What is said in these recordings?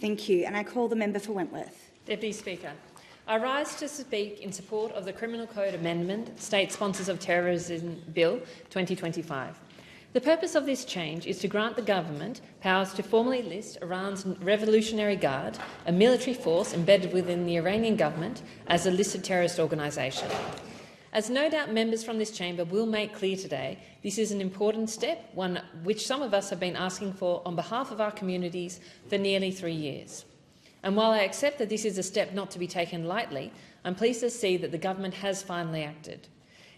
Thank you. And I call the member for Wentworth. Deputy Speaker, I rise to speak in support of the Criminal Code Amendment, State Sponsors of Terrorism Bill 2025. The purpose of this change is to grant the government powers to formally list Iran's Revolutionary Guard, a military force embedded within the Iranian government, as a listed terrorist organisation. As no doubt members from this chamber will make clear today, this is an important step, one which some of us have been asking for on behalf of our communities for nearly 3 years. And while I accept that this is a step not to be taken lightly, I'm pleased to see that the government has finally acted.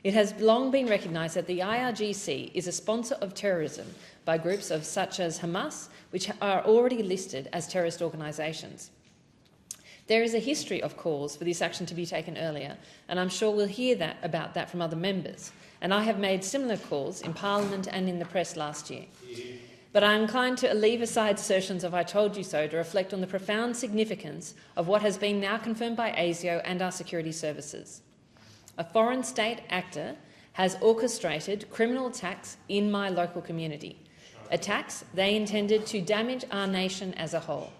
It has long been recognised that the IRGC is a sponsor of terrorism by groups such as Hamas, which are already listed as terrorist organisations. There is a history of calls for this action to be taken earlier, and I'm sure we'll hear about that from other members. And I have made similar calls in Parliament and in the press last year. But I am inclined to leave aside assertions of "I told you so" to reflect on the profound significance of what has been now confirmed by ASIO and our security services. A foreign state actor has orchestrated criminal attacks in my local community, attacks they intended to damage our nation as a whole.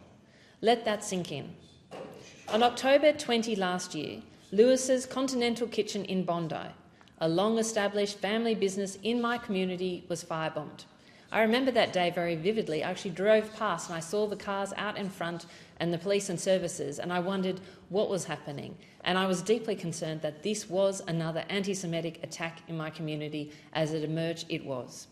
Let that sink in. On October 20 last year, Lewis's Continental Kitchen in Bondi, a long-established family business in my community, was firebombed. I remember that day very vividly. I actually drove past and I saw the cars out in front and the police and services, and I wondered what was happening. And I was deeply concerned that this was another anti-Semitic attack in my community. As it emerged, it was.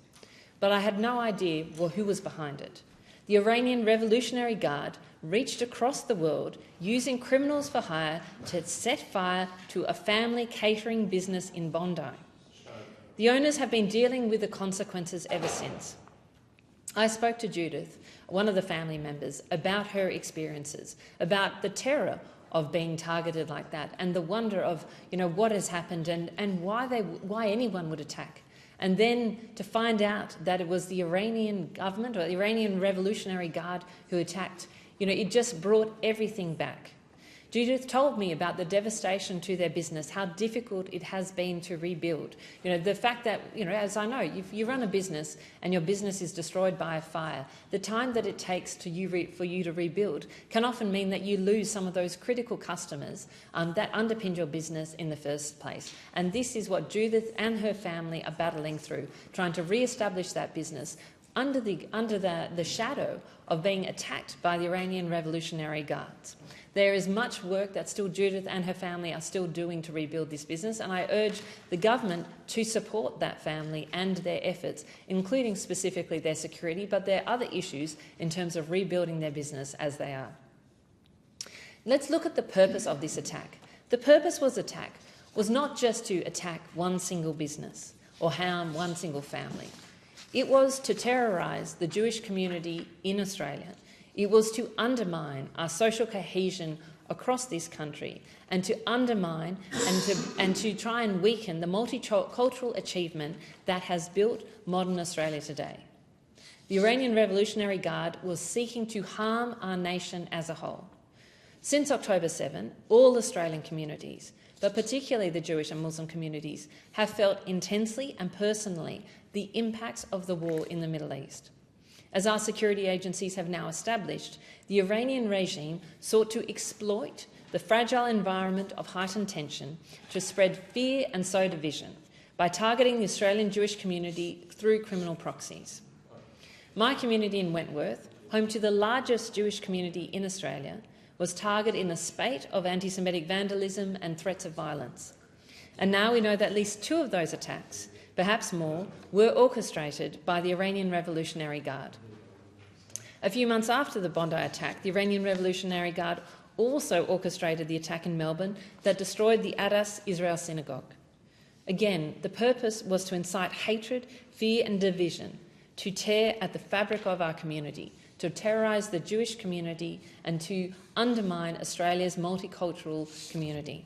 But I had no idea who was behind it. The Iranian Revolutionary Guard reached across the world using criminals for hire to set fire to a family catering business in Bondi. The owners have been dealing with the consequences ever since. I spoke to Judith, one of the family members, about her experiences, about the terror of being targeted like that and the wonder of what has happened and why anyone would attack. And then to find out that it was the Iranian government or the Iranian Revolutionary Guard who attacked, it just brought everything back. Judith told me about the devastation to their business, how difficult it has been to rebuild. The fact that, as I know, if you run a business and your business is destroyed by a fire, the time that it takes for you to rebuild can often mean that you lose some of those critical customers that underpinned your business in the first place. And this is what Judith and her family are battling through, trying to re-establish that business under the shadow of being attacked by the Iranian Revolutionary Guards. There is much work that still Judith and her family are still doing to rebuild this business, and I urge the government to support that family and their efforts, including specifically their security, but there are other issues in terms of rebuilding their business as they are. Let's look at the purpose of this attack. The purpose was not just to attack one single business or harm one single family. It was to terrorise the Jewish community in Australia. It was to undermine our social cohesion across this country and to undermine and to try and weaken the multicultural achievement that has built modern Australia today. The Iranian Revolutionary Guard was seeking to harm our nation as a whole. Since October 7, all Australian communities, but particularly the Jewish and Muslim communities, have felt intensely and personally the impacts of the war in the Middle East. As our security agencies have now established, the Iranian regime sought to exploit the fragile environment of heightened tension to spread fear and sow division by targeting the Australian Jewish community through criminal proxies. My community in Wentworth, home to the largest Jewish community in Australia, was targeted in a spate of anti-Semitic vandalism and threats of violence. And now we know that at least 2 of those attacks, perhaps more, were orchestrated by the Iranian Revolutionary Guard. A few months after the Bondi attack, the Iranian Revolutionary Guard also orchestrated the attack in Melbourne that destroyed the Adas Israel Synagogue. Again, the purpose was to incite hatred, fear and division, to tear at the fabric of our community, to terrorise the Jewish community and to undermine Australia's multicultural community.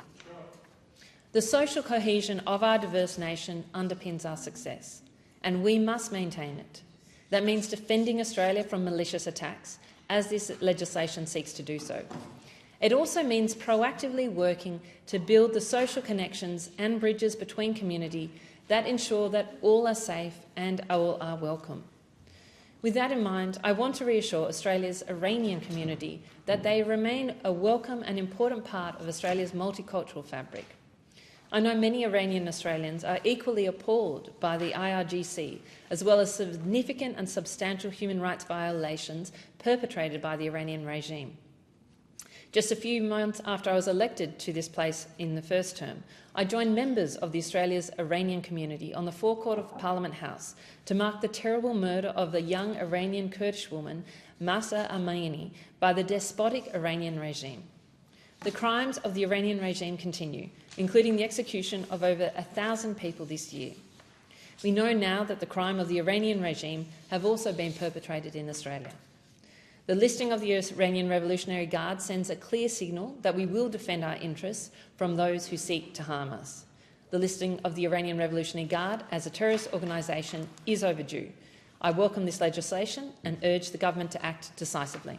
The social cohesion of our diverse nation underpins our success, and we must maintain it. That means defending Australia from malicious attacks, as this legislation seeks to do so. It also means proactively working to build the social connections and bridges between community that ensure that all are safe and all are welcome. With that in mind, I want to reassure Australia's Iranian community that they remain a welcome and important part of Australia's multicultural fabric. I know many Iranian Australians are equally appalled by the IRGC, as well as significant and substantial human rights violations perpetrated by the Iranian regime. Just a few months after I was elected to this place in the first term, I joined members of the Australia's Iranian community on the forecourt of Parliament House to mark the terrible murder of the young Iranian Kurdish woman Mahsa Amini by the despotic Iranian regime. The crimes of the Iranian regime continue, including the execution of over 1,000 people this year. We know now that the crime of the Iranian regime have also been perpetrated in Australia. The listing of the Iranian Revolutionary Guard sends a clear signal that we will defend our interests from those who seek to harm us. The listing of the Iranian Revolutionary Guard as a terrorist organisation is overdue. I welcome this legislation and urge the government to act decisively.